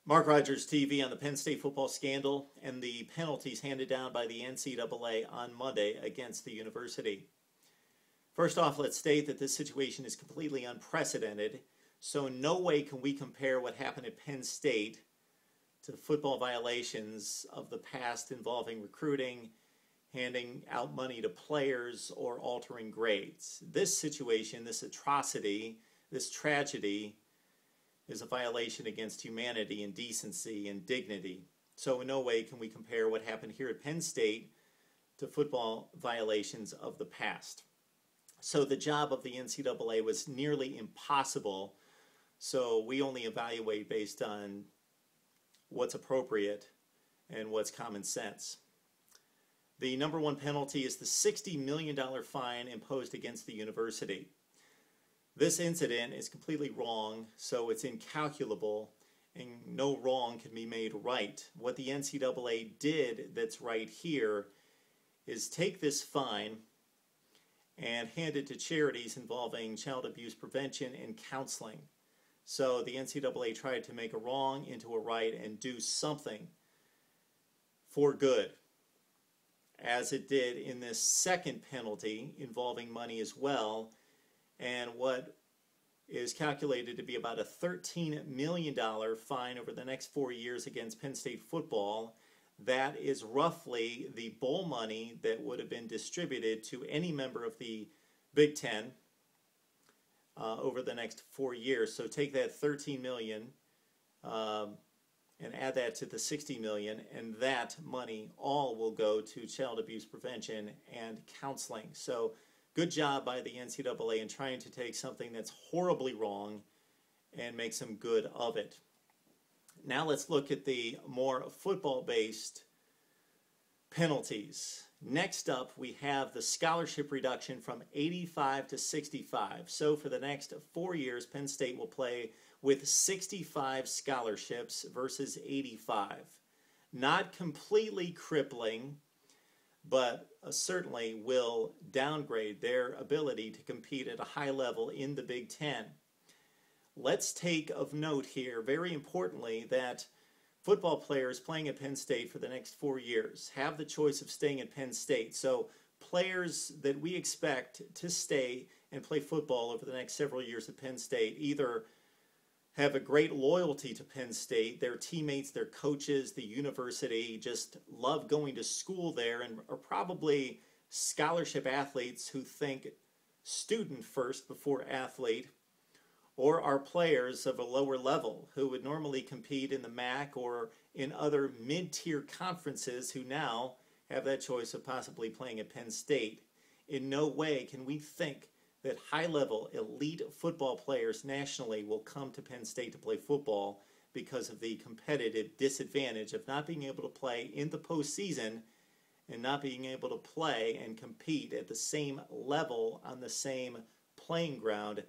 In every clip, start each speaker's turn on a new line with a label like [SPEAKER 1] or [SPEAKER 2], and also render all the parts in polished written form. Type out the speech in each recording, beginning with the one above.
[SPEAKER 1] Mark Rogers TV on the Penn State football scandal and the penalties handed down by the NCAA on Monday against the university. First off, let's state that this situation is completely unprecedented, so in no way can we compare what happened at Penn State to football violations of the past involving recruiting, handing out money to players, or altering grades. This situation, this atrocity, this tragedy, is a violation against humanity and decency and dignity. So in no way can we compare what happened here at Penn State to football violations of the past. So the job of the NCAA was nearly impossible, so we only evaluate based on what's appropriate and what's common sense. The number one penalty is the $60 million fine imposed against the university. This incident is completely wrong, so it's incalculable, and no wrong can be made right. What the NCAA did that's right here is take this fine and hand it to charities involving child abuse prevention and counseling. So the NCAA tried to make a wrong into a right and do something for good, as it did in this second penalty involving money as well, and what is calculated to be about a $13 million fine over the next 4 years against Penn State football. That is roughly the bowl money that would have been distributed to any member of the Big Ten over the next 4 years. So take that $13 million and add that to the $60 million, and that money all will go to child abuse prevention and counseling. So good job by the NCAA in trying to take something that's horribly wrong and make some good of it. Now let's look at the more football-based penalties. Next up, we have the scholarship reduction from 85 to 65. So for the next 4 years, Penn State will play with 65 scholarships versus 85. Not completely crippling, but certainly will downgrade their ability to compete at a high level in the Big Ten. Let's take of note here, very importantly, that football players playing at Penn State for the next 4 years have the choice of staying at Penn State. So players that we expect to stay and play football over the next several years at Penn State either have a great loyalty to Penn State, their teammates, their coaches, the university, just love going to school there, and are probably scholarship athletes who think student first before athlete, or are players of a lower level who would normally compete in the MAC or in other mid-tier conferences who now have that choice of possibly playing at Penn State. In no way can we think that high-level elite football players nationally will come to Penn State to play football because of the competitive disadvantage of not being able to play in the postseason and not being able to play and compete at the same level on the same playing ground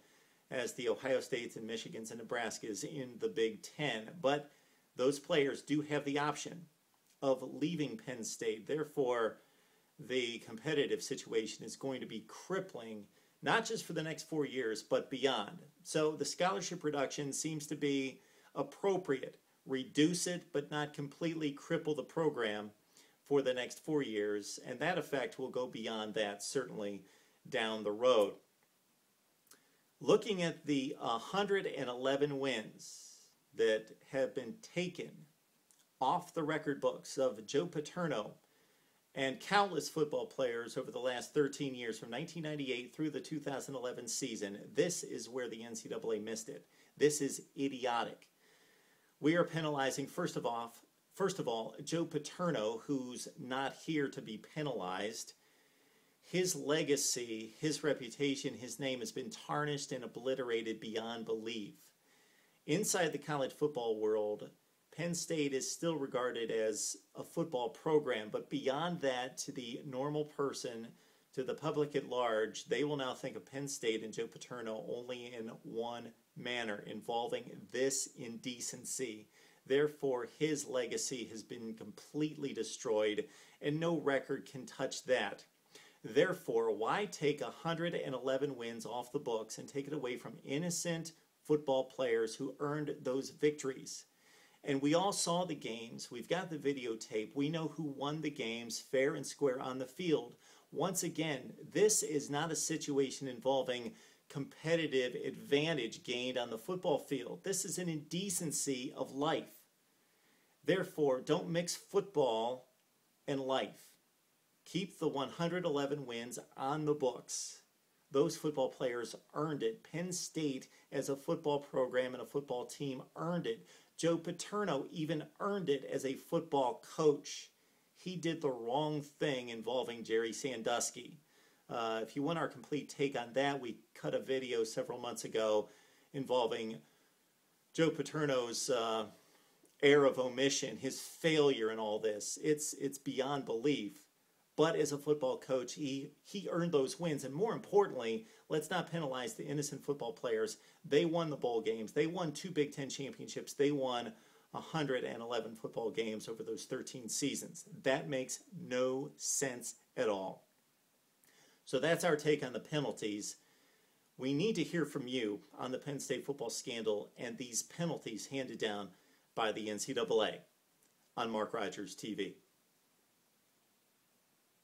[SPEAKER 1] as the Ohio States and Michigans and Nebraskas in the Big Ten. But those players do have the option of leaving Penn State. Therefore, the competitive situation is going to be crippling, not just for the next 4 years, but beyond. So the scholarship reduction seems to be appropriate. Reduce it, but not completely cripple the program for the next 4 years, and that effect will go beyond that, certainly down the road. Looking at the 111 wins that have been taken off the record books of Joe Paterno and countless football players over the last 13 years, from 1998 through the 2011 season, this is where the NCAA missed it. This is idiotic. We are penalizing, first of all, Joe Paterno, who's not here to be penalized. His legacy, his reputation, his name has been tarnished and obliterated beyond belief. Inside the college football world, Penn State is still regarded as a football program, but beyond that, to the normal person, to the public at large, they will now think of Penn State and Joe Paterno only in one manner, involving this indecency. Therefore, his legacy has been completely destroyed, and no record can touch that. Therefore, why take 111 wins off the books and take it away from innocent football players who earned those victories? And we all saw the games. We've got the videotape. We know who won the games fair and square on the field. Once again, this is not a situation involving competitive advantage gained on the football field. This is an indecency of life. Therefore, don't mix football and life. Keep the 111 wins on the books. Those football players earned it. Penn State, as a football program and a football team, earned it. Joe Paterno even earned it as a football coach. He did the wrong thing involving Jerry Sandusky. If you want our complete take on that, we cut a video several months ago involving Joe Paterno's air of omission, his failure in all this. It's beyond belief. But as a football coach, he earned those wins. And more importantly, let's not penalize the innocent football players. They won the bowl games. They won 2 Big Ten championships. They won 111 football games over those 13 seasons. That makes no sense at all. So that's our take on the penalties. We need to hear from you on the Penn State football scandal and these penalties handed down by the NCAA on Mark Rogers TV.